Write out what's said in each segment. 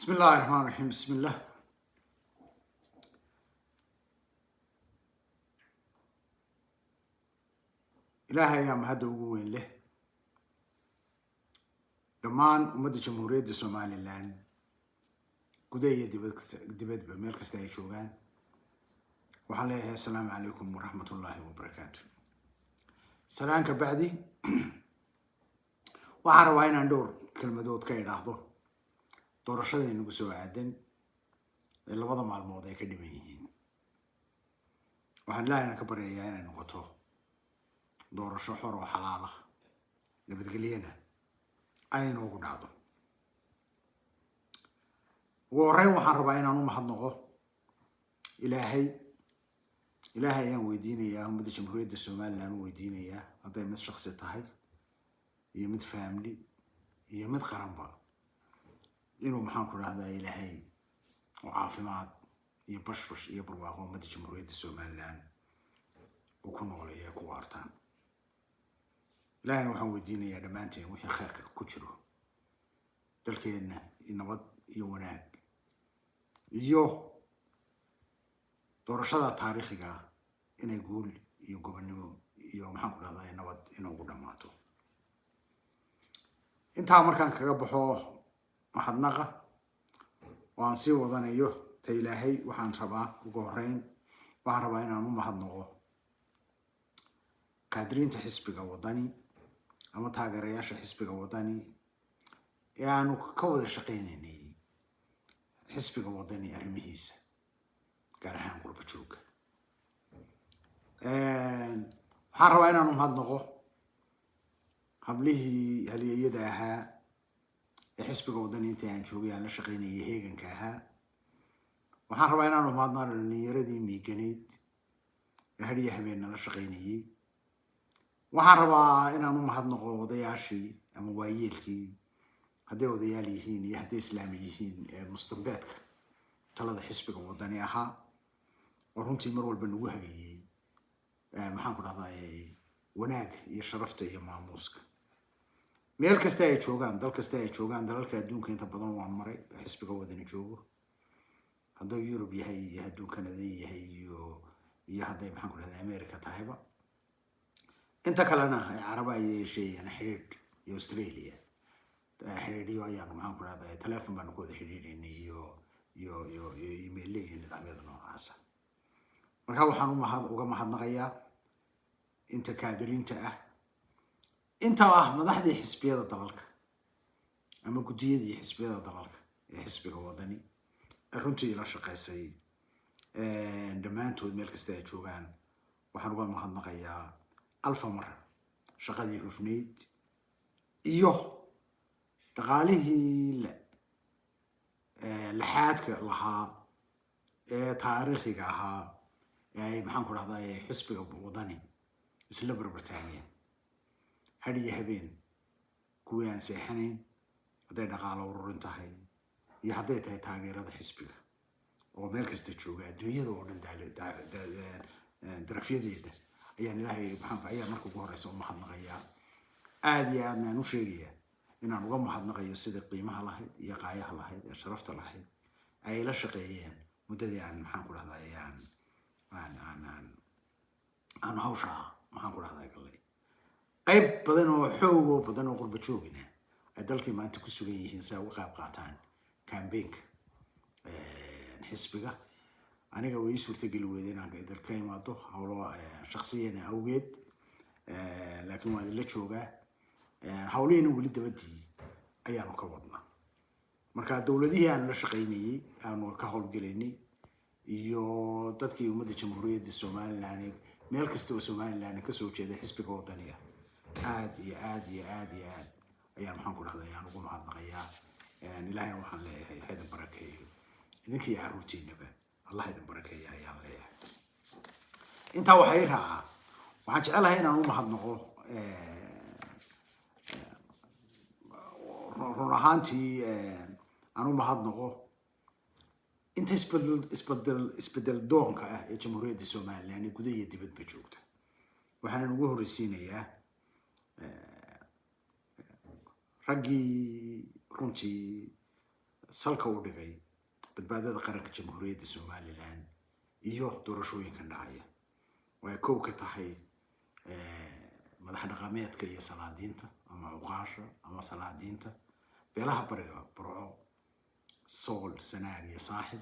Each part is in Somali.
بسم الله الرحمن الرحيم. بسم الله. إلهي يا مهد وين له دمان ومدى جمهورية سومالي لان قدية دبد بميل كستاي شوغان وحليه السلام عليكم ورحمة الله وبركاته. سلام كبعدي وعروا هنا ندور كلمة دوت كاي راحضو دور الشدي نقصو عادن اللي وضع مع الموضوع كدميين وحن لا هنا كبري هنا نقطو دور الشحر وحلالة نبتقلينا أين هو قنعضو وورين وحن ربعين أنو محضنقو إلهي يان ويديني يا هم جمهورية الصومال لأن ويديني يا هذا يمد شخصي طهي يمد فاملي يمد قرنبا إنه محاكو هذا إلهي وعافمات يبشبش يبرواقو مد جمهورية الصومال لأن وكونوا لي كوارتان إلهي وحن ويديني يا دمانتين وحي خيرك كجرو تلكين ينبض يوناك doorashada taariikhiga inay guul iyo gobonnimo iyo maxaan ku dhahdaa nabad inuu ku dhamaato inta markaan kaga baxo mahadnaqa waan sii wadanayo ta ilaahay waxaan rabaa ugu horeyn inaan u mahadnaqo kaadiriinta xisbiga wadani ama taageerayaasha xisbiga wadani ee aanu ka wada shaqeynaynay xisbiga wadani arrimihiisa gaar ahaan qurba jooga waxaan rabaa inaan u mahadnaqo hablihii halyeeyada ahaa ee xisbiga wadani intii aan joogay aan la shaqeynayay heeganka ahaa waxaan rabaa inaan u mahadnaqo dhalinyaradii miiganayd ee hadhiya habeenna la shaqeynayay waxaan rabaa inaan u mahadnaqo odayaashii ama waayeelkii hadday odayaal yihiin iyo hadday islaami yihiin ee mustambeedka talada xisbiga wadani ahaa ورنتي مرول بنوها جي محن كنا ضاي وناك يشرفت يا ماموسك ميل كستاي شوغان دل كستاي شوغان دل كادون كنت بدون وعمري حسب قوة دني شوغو هذا يوروب يهي يهدون كندي يهي يهدي محن كنا أمريكا تايبا أنت كلنا عربي شيء أنا حرير يا أستراليا حرير يو يعني محن كنا ضاي تلفون بنقول حرير إني يو إيميلي نظام يدنا عسى marka waxaan uga mahadnaqayaa inta kaadiriinta inta madaxdii xisbiyada dalalka ama gudiyadii xisbiyada dalalka ee xisbiga wadani runtii ila shaqeysay dhammaantood meel kasta ay joogaan waxaan uga mahadnaqayaa alfa mar shaqadii hufneyd iyo dhaqaalihii laxaadka lahaa ee taariikhiga ahaa يعني محن كل هذا حسب وطني يسلب بريطانيا هذه يهبين كويان سيحنين هذا دقالة ورنتهاي يحديت هاي تاجر هذا حسبك ومركز تشوجا الدنيا دورن درفيه ده يعني لا هي محن فعيا مركو جورس وما حد نغيا عادي أنا نشيرية إن أنا وما حد نغيا صدق قيمة لهيد يقايا لهيد شرفت لهيد أي لا شقيين مدة يعني محن كل هذا يعني أنا هوشة ما هنقول هذا قلي قيب بدنه حوجه بدنه قرب تشوفينه أدلك ما أنت كسويه ينساو قاب قاتان كان بينك نحسبك أنا جوي صورتي قلوي أنا إذا الكلام هذا هو شخصيا أوجد لكن ما اللي تشوفه حاولين ولد بدي أيام كوضنا مركز الدولة دي أنا لشقيني أنا كهول قليني iyo dadkii umada jamhuuriyadda Soomaaliland meel kasta oo Soomaaliland ka soo jeeday xisbiga wadaniga aad ayaan maxaan ku dhahdaa ayaan ugu mahadnaqayaa ilaahayna waxaan leeyahay hadan barakeeyo idinkii caruurtiinaba Allah hadan barakeeyo ayaan leeyahay inta waxay raacaa waxaan jecelahay inaan u mahadnaqo run ahaantii aan u mahadnaqo أنت إسبدل دونك جمهورية الصومال يعني قضية دبت بجوجته وحنا نقول رسينية رجي كنتي salka u dhigay badbaadada qaranka jamhuuriyadda Somaliland iyo doorashooyinkan dhacaya way kow ka tahay madax dhaqameedka iyo salaadiinta ama cuqaasha ama salaadiinta beelaha bariga Burco Sool Sanaag iyo Saaxil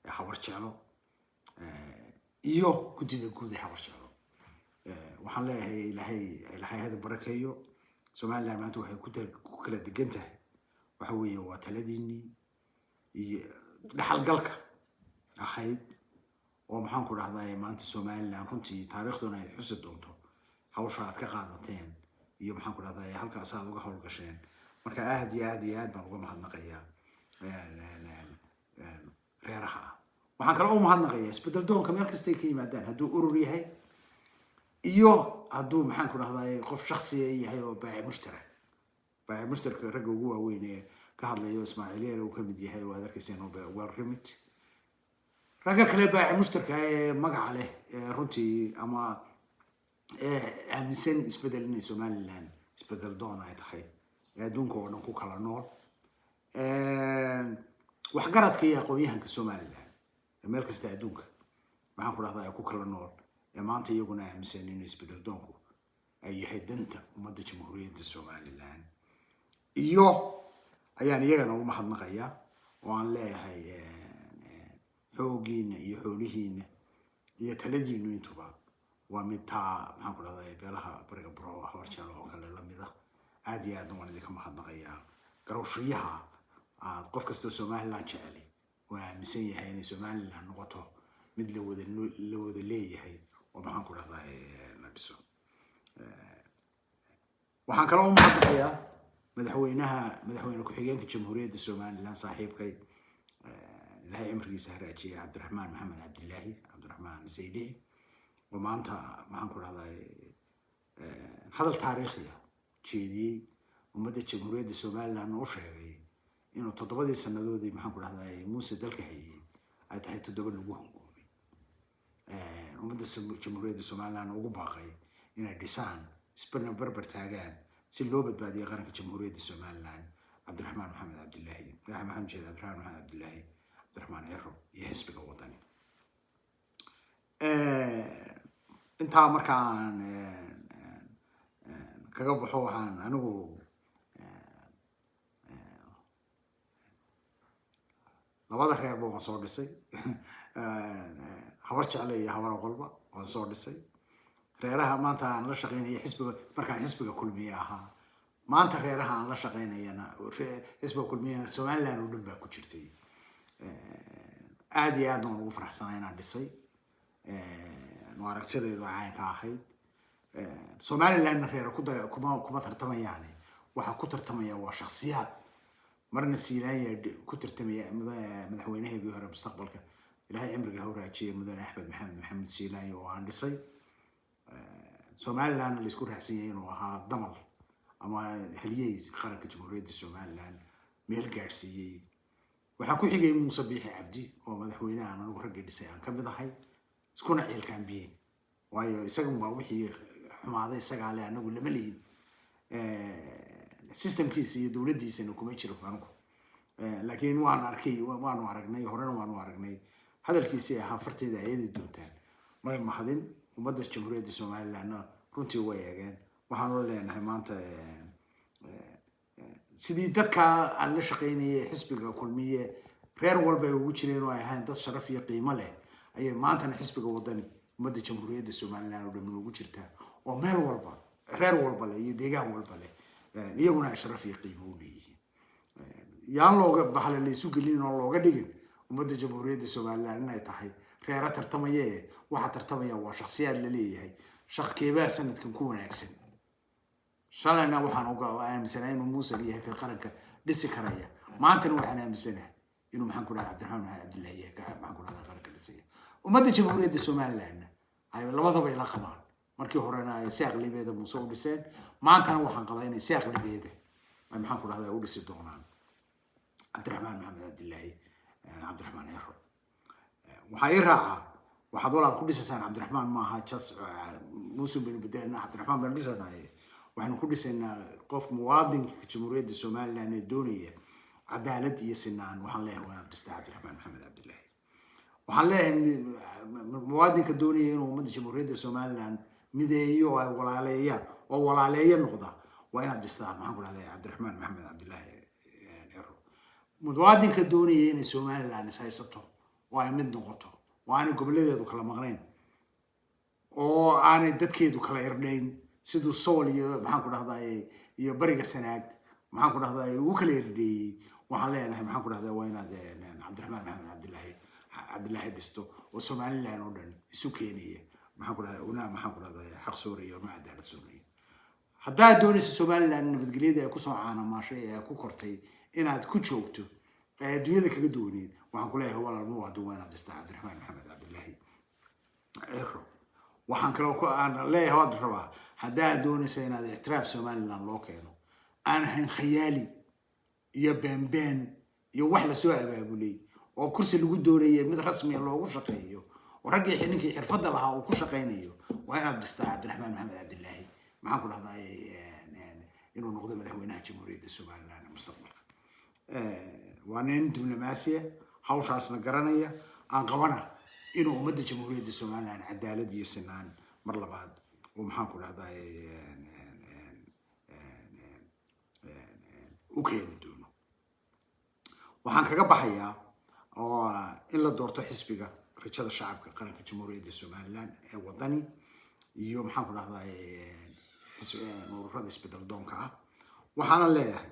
ee Habar Jeclo iyo gudida guud ee Habar Jeclo waxaan leeyahay ilaahay hada barakeeyo Somaliland maanta waxay ku kala degan tahay waxa weeye waa taladiinii iyo dhaxalgalka ahayd oo maxaan ku dhahdaa maanta Somaliland runtii taariikhduna ay xusid doonto hawsha aad ka qaadateen iyo maxaan ku dhahdaa halkaas aad uga howlgasheen marka aad iyo aad baan uga mahadnaqayaa reeraha waxaan kale u mahadnaqayaa isbedel doonka meel kasta ay ka yimaadaan hadduu urur yahay iyo hadduu maxaan ku dhahdaa qof shakhsi yahay oo baaci mushtarka ragga ugu waaweyn ee ka hadlayo Ismaaciil uu ka mid yahay oo adarkiisana well remit ragga kale baaci mushtarka ee magaca leh runtii ama aaminsan isbedel in Somaliland isbedel doon ay tahay adduunka oo dhan ku kala nool wax garadka iyo aqoonyahanka Somaliland meel kasta adduunka maxaan ku dhahdaa ku kala nool maanta iyaguna aaminsan in isbedel doonku ay yahay danta ummadda jamhuuriyadda Somaliland iyo ayaan iyagana u mahadnaqayaa oo aan leeyahay xoogiina iyo xoolihiina iyo taladiinu intuba waa mid maxaan ku dhahdaa beelaha bariga Burco Habar Jeclo oo kale la mid ah aad iyo aad waan idinka mahadnaqayaa garowshiyaha aad qof kasta Somaliland jecel waa aaminsan yahay in Somaliland noqoto mid la wada leeyahay oo maxaan ku dhahdaa la dhiso waxaan kale u mahadnaqayaa madaxweyne ku-xigeenka jamhuuriyadda Somaliland saaxiibkay ilaahay cimrigiisa haraajiyay Cabdiraxmaan Maxamed Cabdilaahi Saydici oo maanta maxaan ku dhahdaa hadal taariikhi ah jeediyey ummadda jamhuuriyadda Somaliland oo sheegay inuu 7 sanadoodii maxaan ku dhahdaa muuse dalka hayay ay tahay 7 lagu hangoobay ummadda jamhuuriyadda Somaliland ugu baaqay inay dhisaan isbarna barbar taagaan si loo badbaadiyo qaranka jamhuuriyadda Somaliland Cabdiraxmaan Maxamed Cabdilaahi Cabdiraxmaan Ciro iyo xisbiga wadani intaa markaan kaga baxo waxaan anigu labada reerba waan soo dhisay Habar Jeclo iyo Habar Qolba waan soo dhisay reeraha maanta aan la shaqeynay xisbiga markaan xisbiga kulmiye ahaa maanta reeraha aan la shaqeynayna xisbiga kulmiye Somaliland oo dhan baa ku jirtay aad iyo aad waan ugu faraxsanahay inaan dhisay aragtideedu caan ka ahayd Somaliland reer kuma tartamayaan waxa ku tartamaya waa shakhsiyaad marna Siinaaya ku tartamaya madaxweynaheedii hore mustaqbalka ilaahay cimriga hawraajiyay mudane Axmed Maxamed Siinaaya oo aan dhisay Somaliland la isku raacsan yahay inuu ahaa damal ama haliyay qaranka jamhuuriyadda Somaliland meel gaarsiiyay waxaa ku xigay Muuse Biixi Cabdi oo madaxweynaha anagu ragga dhisay aan ka mid ahay iskuna ciilkaan biin waayo isagu ma wixii xumaaday isaga le anagu lama leeyin systemkiisa iyo dawladdiisana kuma jiro anagu laakiin waan aragnay horena waan aragnay hadalkiisa ahaa farteeda ayadii doontaan ma mahadin ummadda jamhuuriyadda Somaliland runtii way eegeen waxaan u leenahay maanta sidii dadka aan la shaqeynayay xisbiga kulmiye reer walba ugu jireen oo ay ahayn dad sharaf iyo qiimo leh ayay maantana xisbiga wadani ummadda jamhuuriyadda Somaliland oo dhan ugu jirtaa oo meel walba reer walba leh iyo deegaan walba leh iyaguna sharaf iyo qiimo u leeyihiin yaan looga bahla la isu gelin oo looga dhigin ummadda jamhuuriyadda Somaliland inay tahay reer tartamaya waxa tartamaya waa shakhsiyaad la leeyahay shakhkeebaa sanadkan ku wanaagsan shalayna waxaan uga aaminsanahay inuu Muuse yahay ka qaranka dhisi karaya maantana waxaan aaminsanahay inuu maxaan ku dhahay Cabdiraxmaan Cabdilaahi yahay ka maxaan ku dhahay qaranka dhisay ummadda jamhuuriyadda Somaliland ay labadaba ila qabaan markii horena ay saaq libeeda Muuse u dhiseen maantana waxaan qabaa inay saaq libeeda ay maxaan ku dhahay u dhisi doonaan Cabdiraxmaan Maxamed Cabdiraxmaan Ciro waxay raaca waxaad walaal ku dhisaysan Cabdiraxmaan ma aha jas Muuse bin bedelna Cabdiraxmaan bin dhisanaay waxaan ku dhisaynaa qof muwaadinka jamhuuriyadda Somaliland ee doonaya عدالة يسنان وحن له وانا دست عبد الرحمن محمد عبد الله وحن له مواد كدوني إنه مدة جمهورية الصومال مديو ولا عليا ولا عليا النقطة وانا دست ما نقول هذا عبد الرحمن محمد عبد الله مواد كدوني إن الصومال لان سايسته وأنا نقطة وأنا قبل ذي ذوك المغرين وأنا دتكيد وكلا يردين سيدو الصول maxaan ku dhahdaa iyo bariga sanaag maxaan ku dhahdaa uu kala yirdi waxaan leenahay maxaan ku dhahdaa waa inaad Cabdiraxmaan Maxamed Cabdullaahi dhisto oo Soomaaliland oo dhan isu keenaya maxaan ku dhahdaa una maxaan ku dhahdaa xaq Suuriya oo cadaalad Suuriya haddaa doonayso Soomaaliland nabadgelyada ay ku soo caanamashay ee ku kortay inaad ku joogto adduunyada kaga duwaneed waxaan ku leeyahay walaal ma waado waa inaad dhisto Cabdiraxmaan Maxamed Cabdullaahi ciro waxaan kaloo ku aan leeyahay wad rabaa haddaa doonayso inaad ictiraaf Somaliland loo keeno aan ahayn khiyaali iyo been iyo wax la soo abaabulay oo kursi lagu doorayay mid rasmi ah loogu shaqeeyo oo ragii xininkii xirfadda lahaa uu ku shaqeynayo waa inaad dhistaa Cabdiraxmaan Maxamed Cabdullaahi maxaan ku dhahdaa inuu noqdo madaxweynaha jamhuuriyadda Somaliland mustaqbalka waa nin diblomaasiya hawshaasna garanaya aan qabana inuu ummadda jamhuuriyadda Somaliland cadaalad iyo sinaan mar labaad oo maxaan ku dhahdaa u keeni doono waxaan kaga baxayaa oo in la doorto xisbiga rajada shacabka qaranka jamhuuriyadda Somaliland ee wadani iyo maxaan ku dhahdaa ururada isbedel doonka ah waxaana leeyahay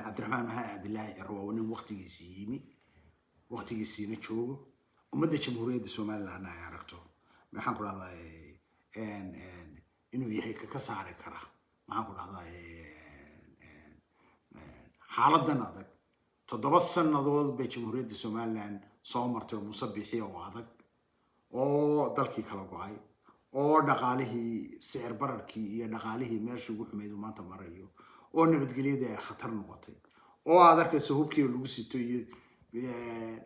Cabdiraxmaan Maxamed Cabdullaahi ciro waa nin waqtigiisii yimi waqtigiisiina joogo ummadda jamhuuriyadda Somaliland ay aragto maxaan ku dhahdaa inuu yahay ka saari kara maxaan ku dhahdaa xaaladan adag 7 sanadood bay jamhuuriyadda Somaliland soo martay musabixi oo adag oo dalkii kala go'ay oo dhaqaalihii sicir bararkii iyo dhaqaalihii meesha ugu xumeyd maanta marayo oo nabadgelyada ay khatar noqotay oo aad arkayso hubkii lagu sito iyo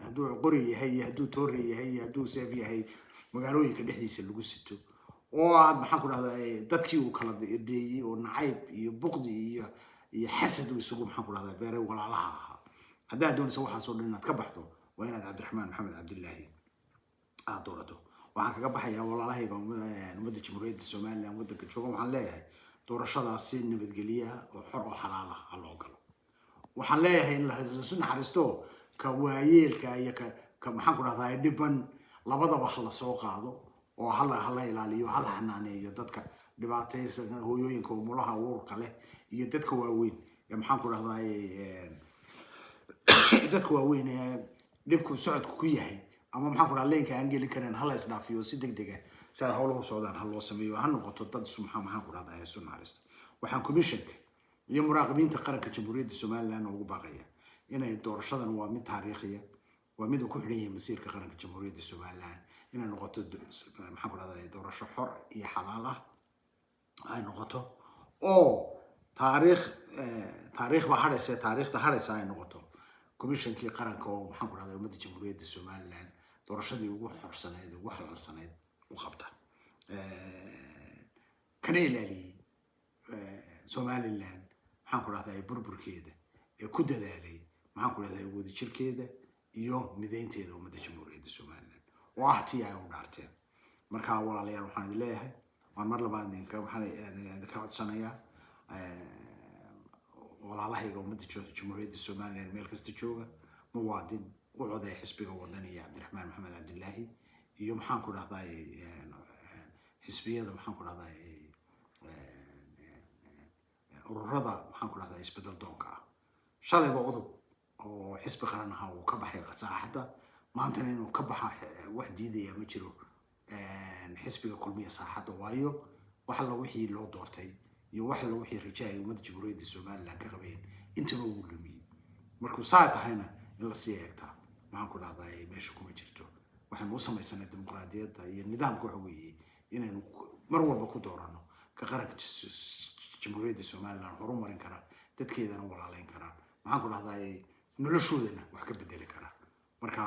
hadduu qori yahay iyo hadduu toore yahay iyo hadduu seef yahay magaalooyinka dhexdiisa lagu sito oo aad maxaan ku dhahdaa dadkii uu kala dheeyay oo nacayb iyo buqdi iyo xasad uu isugu maxaan ku dhahdaa beeray walaalaha ahaa haddaa doonayso waxaas oo dhan inaad ka baxdo waa inaad Cabdiraxmaan Maxamed Cabdullaahi aad doorato waxaan kaga baxayaa walaalahayga ummadda jamhuuriyadda Somaliland waddanka jooga waxaan leeyahay doorashadaasi nabadgelyo oo xor oo xalaal ah loo galo waxaan leeyahay in la isu naxariisto ka waayeelka iyo ka maxaan ku dhahdaa dhiban labadaba la soo qaado oo hala ilaaliyo hala xanaaneeyo dadka dhibaataysan hooyooyinka umulaha uurka leh iyo dadka waaweyn ee maxaan ku dhahdaa dadka waaweyn ee dhibku socodku ku yahay ama maxaan ku dhahdaa leenka aan gelin kareen hala isdhaafiyo si degdeg ah si ay hawluhu socdaan hal loo sameeyo ha noqoto dad maxaan ku dhahdaa isu naxariisto waxaan commissionka iyo muraaqibiinta qaranka jamhuuriyadda Somaliland ugu baaqaya inay doorashadan waa mid taariikhiya waa mid ku xidhan yahay masiirka qaranka jamhuuriyadda Somaliland inay noqoto maxaan ku dhahdaa doorasho xor iyo xalaal ah ay noqoto oo taariikh ba hadhaysa taariikhda hadhaysa ay noqoto commissionkii qaranka oo maxaan ku dhahdaa ummadda jamhuuriyadda Somaliland doorashadii ugu xorsaneed ugu xalaalsaneed u qabta kana ilaaliyay Somaliland maxaan ku dhahdaa burburkeeda ee ku dadaalay maxaan ku dhahdaa wadajirkeeda iyo mideynteeda ummadda jamhuuriyadda Somaliland oo ah tii ay u dhaarteen marka walaalayaal waxaan idin leeyahay waan mar labaad waxaan ka codsanayaa walaalahayga ummadda jamhuuriyadda Somaliland meel kasta jooga muwaadin u coday xisbiga wadani Cabdiraxmaan Maxamed Cabdullaahi iyo maxaan ku dhahdaa xisbiyada maxaan ku dhahdaa ururada maxaan ku dhahdaa isbedel doonka shalayba udub oo xisbi qaran ah oo ka baxay qasaaxada maantana inuu ka baxa wax diidaya ma jiro xisbiga kulmiye saaxada waayo wax la wixii loo doortay iyo wax la wixii rajay ummadda jamhuuriyadda Somaliland ka qabeen intaba uu lumiyay markuu saa tahayna in la sii eegtaa maxaan ku dhahdaa meesha kuma jirto waxaan u samaysanay dimuqraadiyadda iyo nidaamka waxa weeye inaynu mar walba ku doorano ka qaranka jamhuuriyadda Somaliland horumarin kara dadkeedana walaalayn kara maxaan ku dhahdaa noloshoodana wax ka bedeli kara marka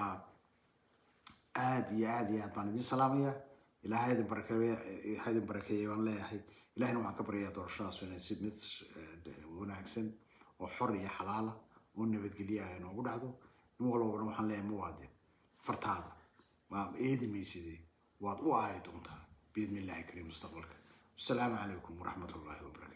aad iyo aad baan idin salaamayaa ilaahay idin barakeeyo baan leeyahay ilaahayna waxaan ka baryayaa doorashadaas inay si mid wanaagsan oo xor iyo xalaal ah ونبت قليها إنه أقول عدو نقول بنا وحنا لا مواد فرت هذا ما إيدي ميسيدي واد وعايد أنت بإذن الله كريم مستقبلك. السلام عليكم ورحمة الله وبركاته.